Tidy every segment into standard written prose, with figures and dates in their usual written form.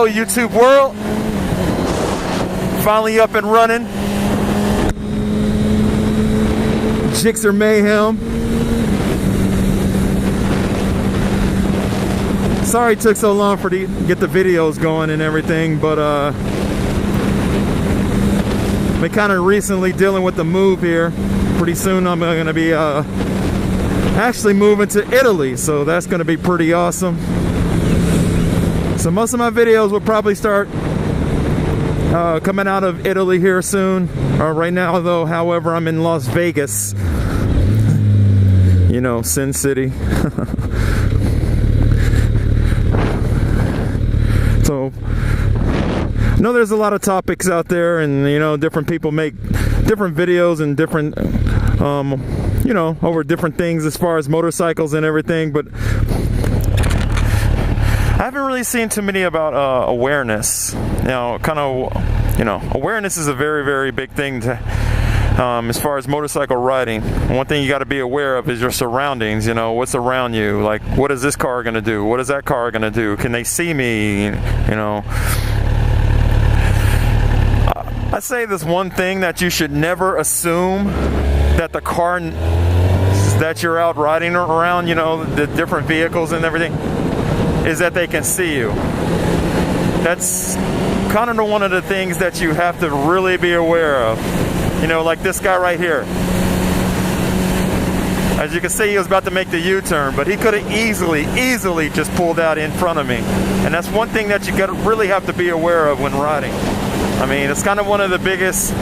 go, YouTube world. Finally up and running. GSXR Mayhem. Sorry it took so long for to get the videos going and everything, but been kind of recently dealing with the move here. Pretty soon I'm going to be actually moving to Italy, so that's going to be pretty awesome. So most of my videos will probably start coming out of Italy here soon. Right now though, however, I'm in Las Vegas. You know, Sin City. So I know there's a lot of topics out there, and you know, different people make different videos and different you know, over different things as far as motorcycles and everything, but I haven't really seen too many about awareness. You know, kind of, you know, awareness is a very, very big thing to, as far as motorcycle riding. One thing you got to be aware of is your surroundings. You know, what's around you. Like, what is this car going to do? What is that car going to do? Can they see me? You know, I say this one thing that you should never assume that the car that you're out riding around, you know, the different vehicles and everything, is that they can see you. That's kind of one of the things that you have to really be aware of. You know, like this guy right here. As you can see, he was about to make the U-turn, but he could have easily just pulled out in front of me. And that's one thing that you really have to be aware of when riding. I mean, it's kind of one of the biggest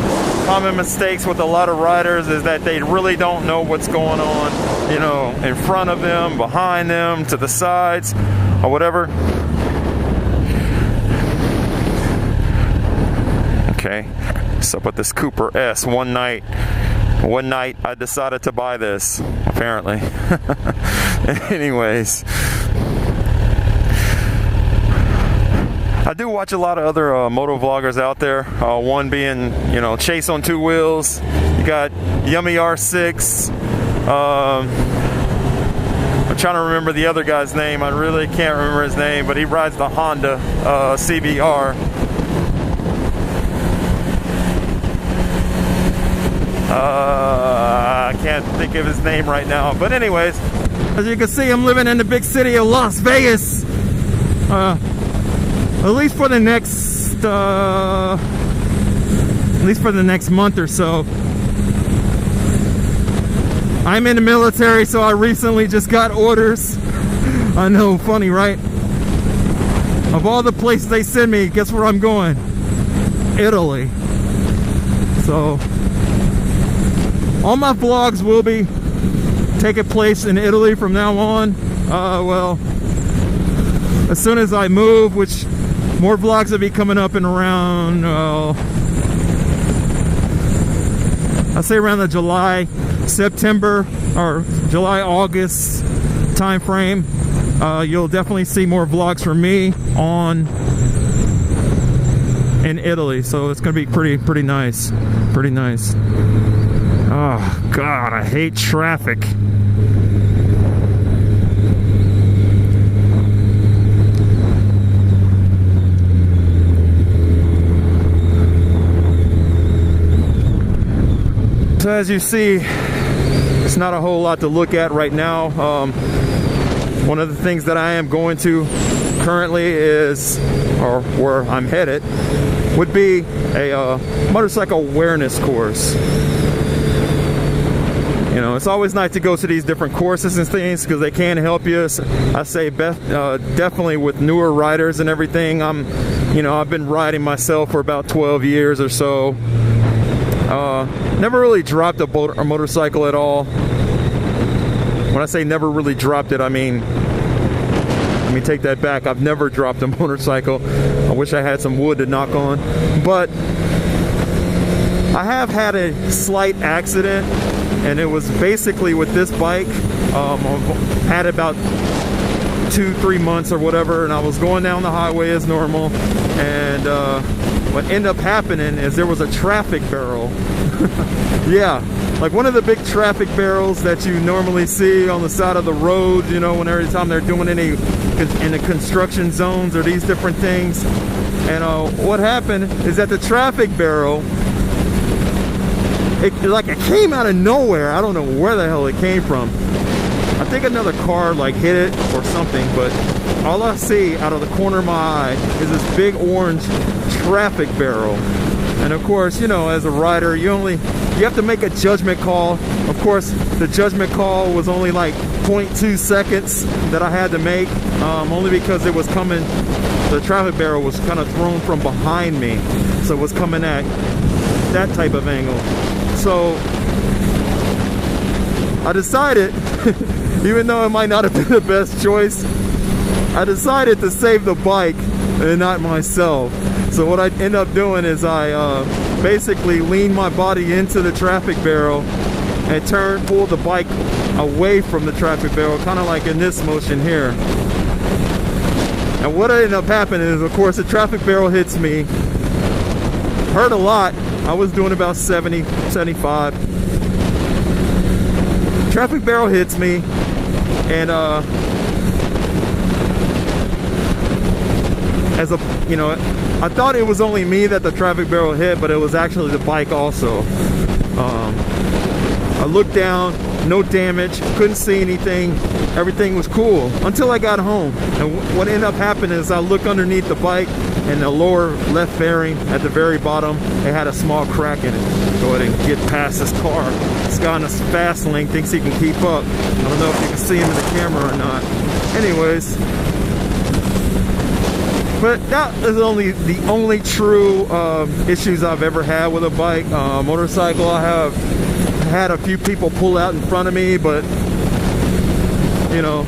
common mistakes with a lot of riders, is that they really don't know what's going on, you know, in front of them, behind them, to the sides, or whatever. Okay, so with this Cooper S, one night I decided to buy this, apparently. Anyways, I do watch a lot of other motovloggers out there. One being, you know, Chase on Two Wheels. You got Yummy R6. I'm trying to remember the other guy's name. I really can't remember his name, but he rides the Honda CBR. I can't think of his name right now, but anyways, as you can see, I'm living in the big city of Las Vegas, at least for the next month or so. I'm in the military, so I recently just got orders. I know, funny, right? Of all the places they send me, guess where I'm going? Italy. So all my vlogs will be taking place in Italy from now on. Well, as soon as I move, which more vlogs will be coming up in around, I'll say around the July, September, or July, August time frame. You'll definitely see more vlogs from me in Italy. So it's gonna be pretty nice. Pretty nice. Oh God, I hate traffic. So as you see, it's not a whole lot to look at right now. One of the things that I am going to currently is, or where I'm headed, would be a motorcycle awareness course. You know, it's always nice to go to these different courses and things because they can help you. I say definitely with newer riders and everything. I've been riding myself for about 12 years or so. Never really dropped a motorcycle at all. When I say never really dropped it, I mean, let me take that back. I've never dropped a motorcycle. I wish I had some wood to knock on. But I have had a slight accident, and it was basically with this bike. I had about 2-3 months or whatever, and I was going down the highway as normal, and what ended up happening is there was a traffic barrel. Yeah, like one of the big traffic barrels that you normally see on the side of the road, you know, when every time they're doing any in the construction zones or these different things. And what happened is that the traffic barrel, it came out of nowhere. I don't know where the hell it came from. I think another car like hit it or something, but all I see out of the corner of my eye is this big orange traffic barrel. And of course, you know, as a rider, you have to make a judgment call. Of course, the judgment call was only like 0.2 seconds that I had to make, only because it was coming, the traffic barrel was kind of thrown from behind me, so it was coming at that type of angle. So I decided, even though it might not have been the best choice, I decided to save the bike and not myself. So what I end up doing is I basically lean my body into the traffic barrel and pull the bike away from the traffic barrel, kind of like in this motion here. And what ended up happening is, of course, the traffic barrel hits me. Hurt a lot. I was doing about 70, 75. Traffic barrel hits me, and I thought it was only me that the traffic barrel hit, but it was actually the bike also. I looked down, no damage, couldn't see anything, everything was cool until I got home. And what ended up happening is I look underneath the bike, and the lower left fairing at the very bottom, it had a small crack in it. Go ahead and get past this car. This guy on this fast lane thinks he can keep up. I don't know if you can see him in the camera or not. Anyways, but that is the only true issues I've ever had with a bike. Motorcycle, I have had a few people pull out in front of me, but you know,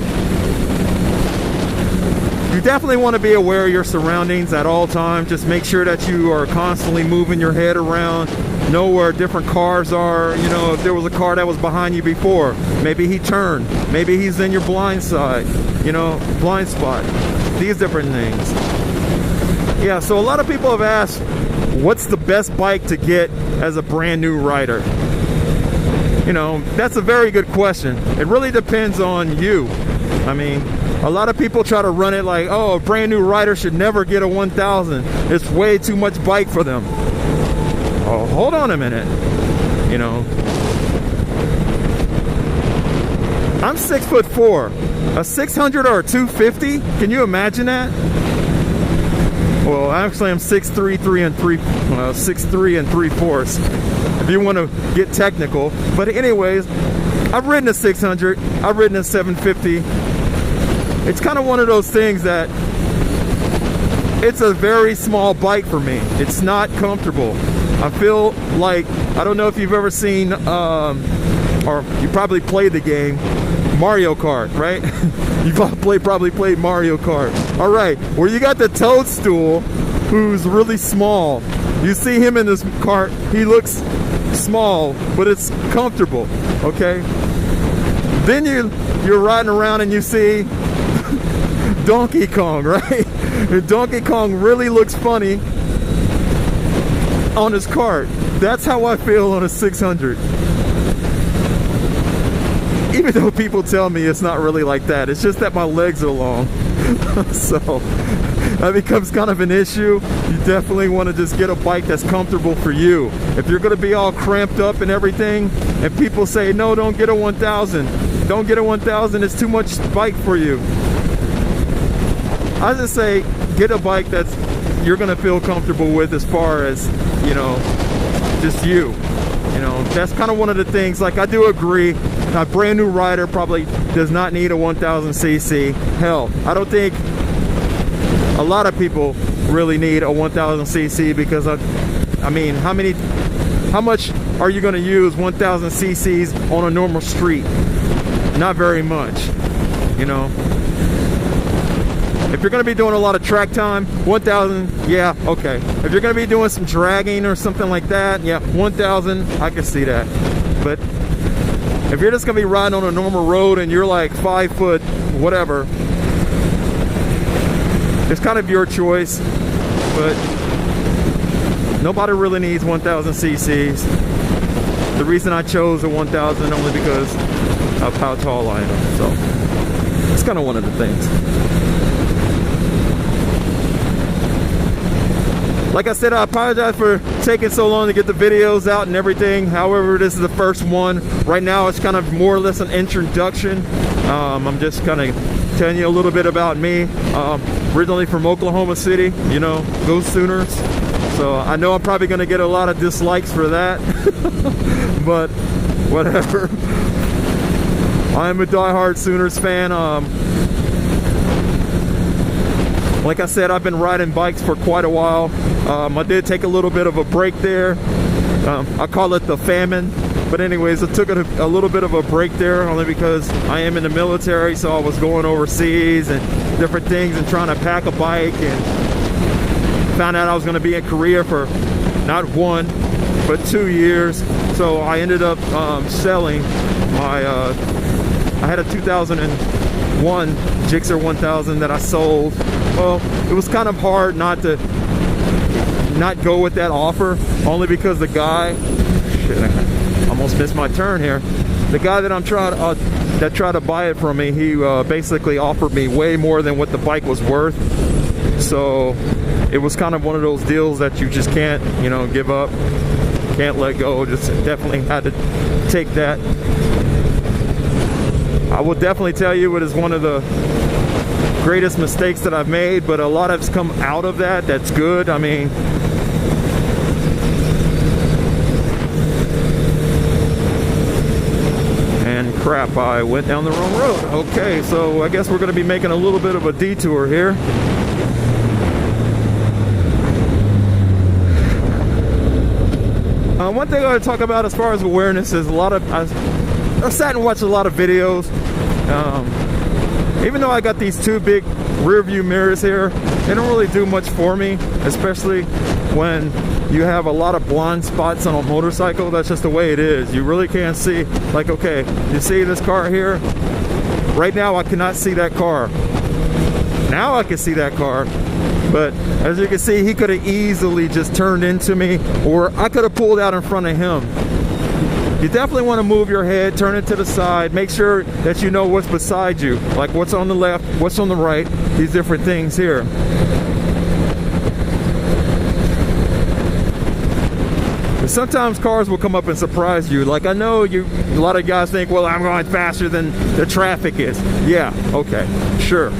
you definitely want to be aware of your surroundings at all times. Just make sure that you are constantly moving your head around, know where different cars are. You know, if there was a car that was behind you before, maybe he turned, maybe he's in your blind side, you know, blind spot, these different things. Yeah, so a lot of people have asked, what's the best bike to get as a brand new rider? You know, that's a very good question. It really depends on you. I mean, a lot of people try to run it like, oh, a brand new rider should never get a 1000. It's way too much bike for them. Oh, hold on a minute. You know, I'm 6'4". A 600 or a 250? Can you imagine that? Well, actually, I'm 6'3", 6'3" and 3/4. If you want to get technical. But anyways, I've ridden a 600. I've ridden a 750. It's kind of one of those things that it's a very small bike for me. It's not comfortable. I feel like, I don't know if you've ever seen, or you probably played the game, Mario Kart, right? You probably played Mario Kart. All right, where you got the toadstool who's really small. You see him in this cart, he looks small, but it's comfortable, okay? Then you're riding around and you see Donkey Kong, right? And Donkey Kong really looks funny on his cart. That's how I feel on a 600. Even though people tell me it's not really like that, it's just that my legs are long. So that becomes kind of an issue. You definitely want to just get a bike that's comfortable for you. If you're going to be all cramped up and everything, and people say, no, don't get a 1000. Don't get a 1000, it's too much bike for you. I just say, get a bike that's you're going to feel comfortable with as far as, you know, just you. You know, that's kind of one of the things, like I do agree, a brand new rider probably does not need a 1000cc. Hell, I don't think a lot of people really need a 1000cc because I mean, how much are you going to use 1000cc's on a normal street? Not very much, you know. If you're going to be doing a lot of track time, 1000, yeah, okay. If you're going to be doing some dragging or something like that, yeah, 1000, I can see that. But if you're just going to be riding on a normal road and you're like 5 foot, whatever, it's kind of your choice. But Nobody really needs 1000 cc's. The reason I chose a 1000 only because of how tall I am. So it's kind of one of the things. Like I said, I apologize for taking so long to get the videos out and everything. However, this is the first one. Right now, it's kind of more or less an introduction. I'm just kind of telling you a little bit about me. Originally from Oklahoma City, you know, go Sooners. So I know I'm probably going to get a lot of dislikes for that. But whatever. I'm a diehard Sooners fan. Like I said, I've been riding bikes for quite a while. I did take a little bit of a break there. I call it the famine. But anyways, I took a little bit of a break there only because I am in the military, so I was going overseas and different things and trying to pack a bike, and found out I was going to be in Korea for not 1 but 2 years. So I ended up selling my I had a 2001 GSXR 1000 that I sold. Well, it was kind of hard not to go with that offer, only because the guy, shit, I almost missed my turn here. The guy that I'm trying that tried to buy it from me, he basically offered me way more than what the bike was worth. So it was kind of one of those deals that you just can't, you know, give up, can't let go. Just definitely had to take that. I will definitely tell you it is one of the greatest mistakes that I've made, but a lot has come out of that. That's good. I mean, and crap, I went down the wrong road. Okay, so I guess we're going to be making a little bit of a detour here. One thing I want to talk about as far as awareness is I've sat and watched a lot of videos. Even though I got these 2 big rear view mirrors here, they don't really do much for me, especially when you have a lot of blind spots on a motorcycle. That's just the way it is. You really can't see. Like, okay, you see this car here? Right now I cannot see that car. Now I can see that car. But as you can see, he could have easily just turned into me, or I could have pulled out in front of him. You definitely want to move your head, turn it to the side, make sure that you know what's beside you, like what's on the left, what's on the right, these different things here. But sometimes cars will come up and surprise you. Like, I know a lot of guys think, well, I'm going faster than the traffic is. Yeah, okay, sure.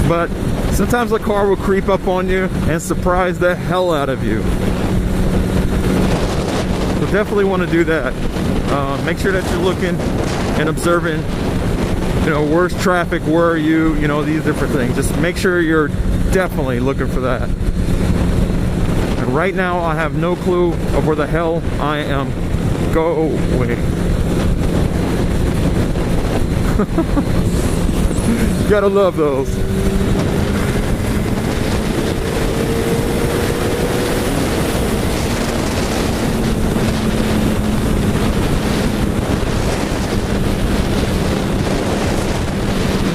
But sometimes a car will creep up on you and surprise the hell out of you. So definitely want to do that. Make sure that you're looking and observing, you know, where's traffic, where are you, you know, these different things. Just make sure you're definitely looking for that. And right now I have no clue of where the hell I am going. Gotta love those.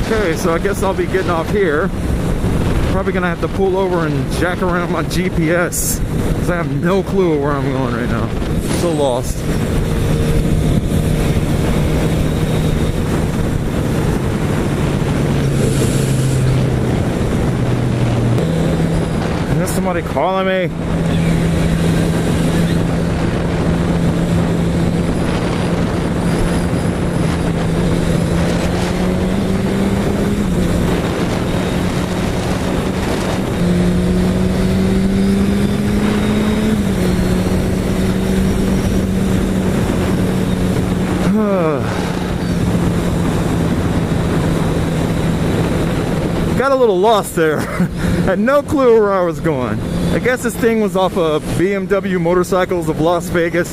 Okay, so I guess I'll be getting off here. Probably gonna have to pull over and jack around my GPS, because I have no clue where I'm going right now. So lost. Is there somebody calling me? Got a little lost there. Had no clue where I was going. I guess this thing was off of BMW Motorcycles of Las Vegas,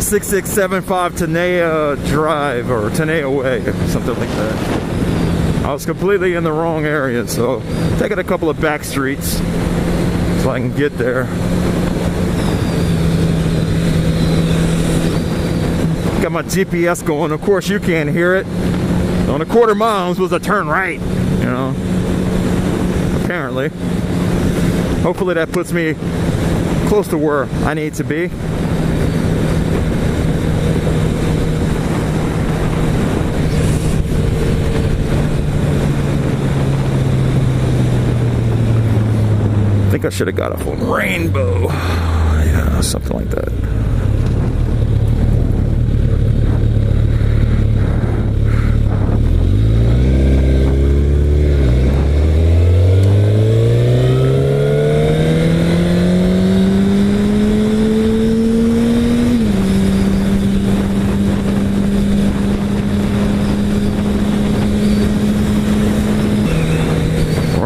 6675 Tenaya Drive, or Tenaya Way, or something like that. I was completely in the wrong area, so taking a couple of back streets so I can get there. Got my GPS going. Of course you can't hear it. On a quarter mile I'm supposed to turn right, you know. apparently. Hopefully that puts me close to where I need to be. I think I should have got a full rainbow. Yeah, something like that.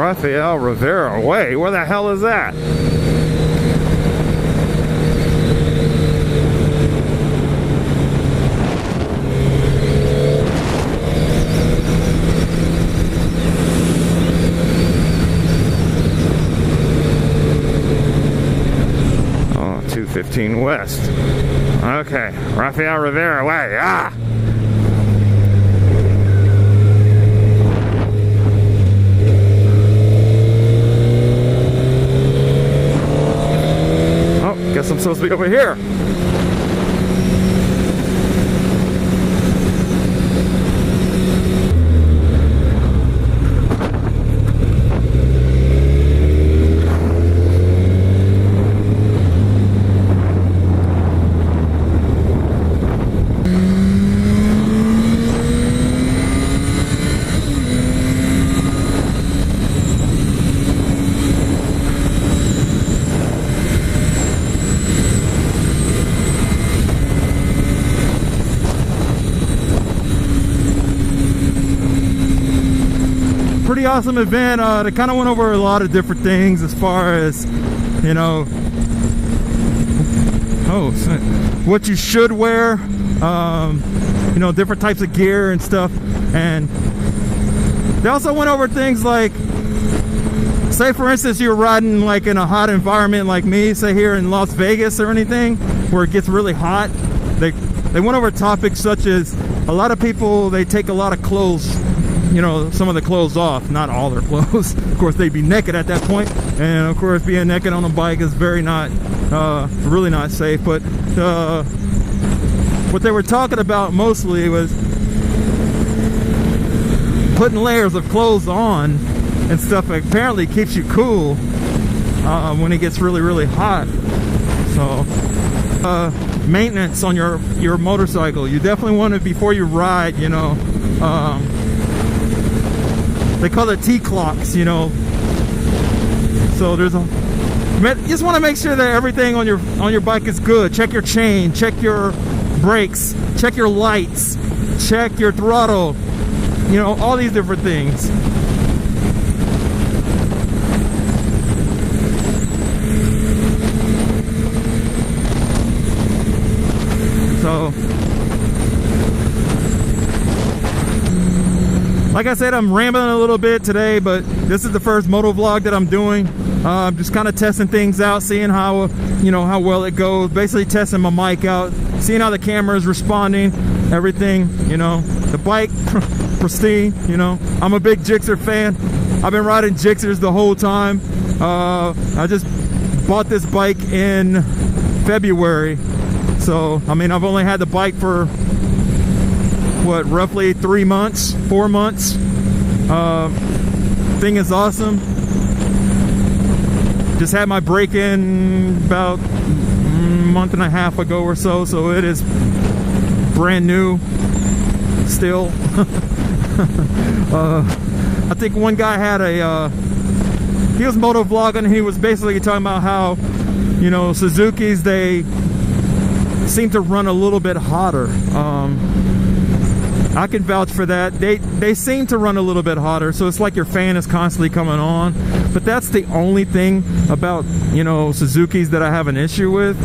Rafael Rivera. Wait, where the hell is that? Oh, 215 West. Okay, Rafael Rivera. Wait, ah! Guess I'm supposed to be over here. Pretty awesome event. They kind of went over a lot of different things as far as, you know, what you should wear, you know, different types of gear and stuff. And they also went over things like, say for instance you're riding like in a hot environment like me, say here in Las Vegas or anything where it gets really hot. They went over topics such as a lot of people, they take a lot of clothes, you know, some of the clothes off, not all their clothes. Of course, they'd be naked at that point, and of course, being naked on a bike is very not, really not safe. But what they were talking about mostly was putting layers of clothes on and stuff. Apparently, keeps you cool when it gets really, really hot. So, maintenance on your motorcycle. You definitely want to, before you ride, you know. They call it T-clocks, you know. So there's a, you just want to make sure that everything on your bike is good. Check your chain, check your brakes, check your lights, check your throttle, you know, all these different things. So, like I said, I'm rambling a little bit today, but this is the first motovlog that I'm doing. I'm just kind of testing things out, seeing how, you know, how well it goes. Basically testing my mic out, seeing how the camera is responding, everything, you know. The bike, pristine, you know. I'm a big Gixxer fan. I've been riding Gixxers the whole time. I just bought this bike in February. So, I mean, I've only had the bike for what, roughly 3 months, 4 months. Thing is awesome. Just had my break-in about a month and a half ago or so, so it is brand new still. I think one guy had he was motovlogging, and he was basically talking about how, you know, Suzuki's, they seem to run a little bit hotter. I can vouch for that. They seem to run a little bit hotter, so it's like your fan is constantly coming on. But that's the only thing about, you know, Suzuki's that I have an issue with.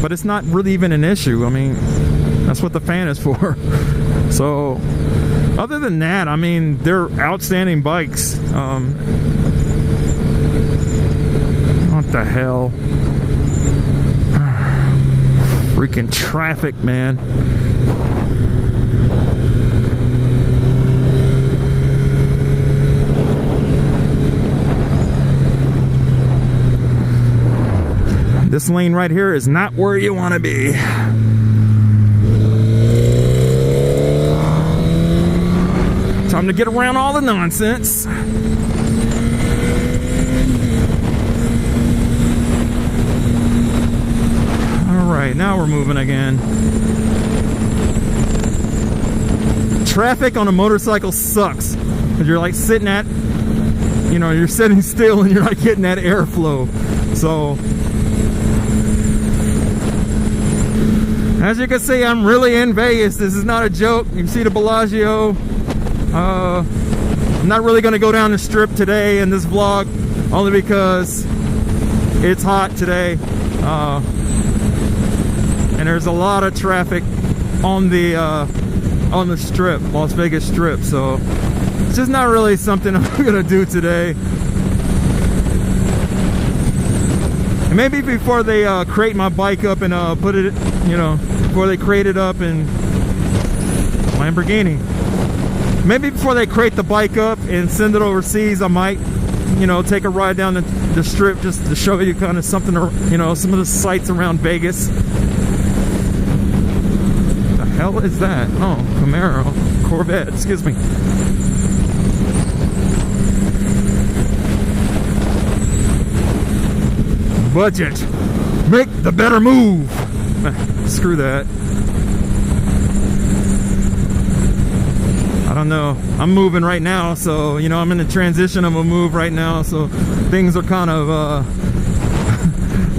But it's not really even an issue. I mean, that's what the fan is for. So, other than that, I mean, they're outstanding bikes. What the hell? Freaking traffic, man. This lane right here is not where you want to be. Time to get around all the nonsense. Alright, now we're moving again. Traffic on a motorcycle sucks. Because you're like sitting at, you know, you're sitting still and you're not getting that airflow. So, as you can see, I'm really in Vegas. This is not a joke. You can see the Bellagio. I'm not really going to go down the strip today in this vlog, only because it's hot today. And there's a lot of traffic on the strip, Las Vegas strip. So it's just not really something I'm going to do today. And maybe before they crate my bike up and put it, you know, before they crate it up in Lamborghini. Maybe before they crate the bike up and send it overseas, I might, you know, take a ride down the strip just to show you kind of something, you know, some of the sights around Vegas. The hell is that? Oh, Camaro. Corvette, excuse me. Budget. Make the better move. Screw that. I don't know. I'm moving right now, so, you know, I'm in the transition of a move right now, so things are kind of,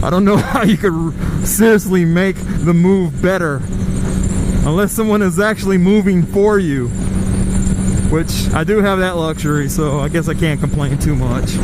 I don't know how you could seriously make the move better unless someone is actually moving for you, which I do have that luxury, so I guess I can't complain too much.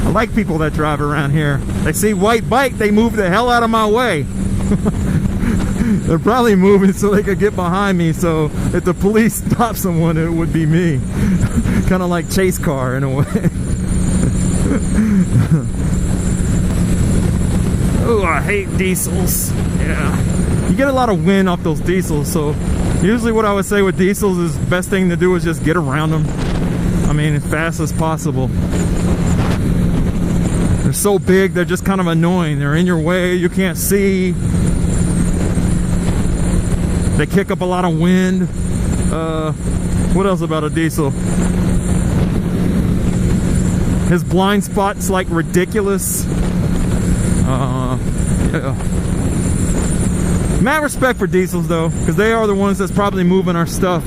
I like people that drive around here. They see white bike, they move the hell out of my way. They're probably moving so they could get behind me, so if the police stop someone, it would be me. Kind of like chase car in a way. Oh, I hate diesels. Yeah. You get a lot of wind off those diesels, so usually what I would say with diesels is the best thing to do is just get around them. I mean, as fast as possible. They're so big, they're just kind of annoying. They're in your way, you can't see. They kick up a lot of wind. What else about a diesel? His blind spot's like ridiculous. Yeah. Mad respect for diesels though, because they are the ones that's probably moving our stuff.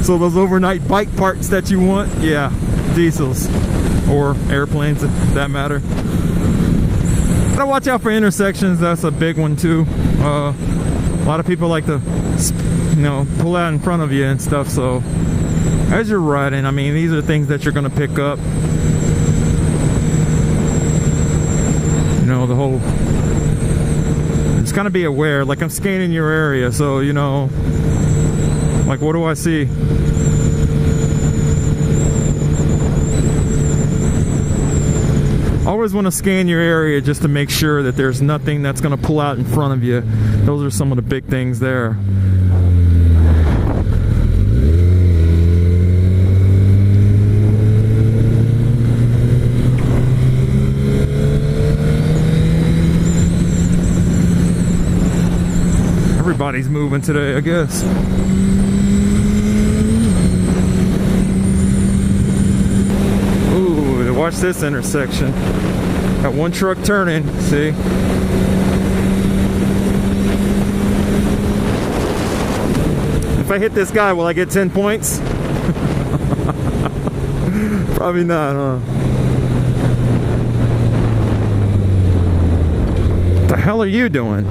So those overnight bike parts that you want, yeah, diesels. Or airplanes, if that matter. Gotta watch out for intersections. That's a big one too. A lot of people like to, you know, pull out in front of you and stuff. So as you're riding, I mean, these are things that you're gonna pick up. You know, the whole. Just kind of be aware. Like I'm scanning your area, so you know. Like, what do I see? Always want to scan your area just to make sure that there's nothing that's going to pull out in front of you. Those are some of the big things there. Everybody's moving today, I guess. Ooh, watch this intersection. Got one truck turning, see? If I hit this guy, will I get 10 points? Probably not, huh? What the hell are you doing?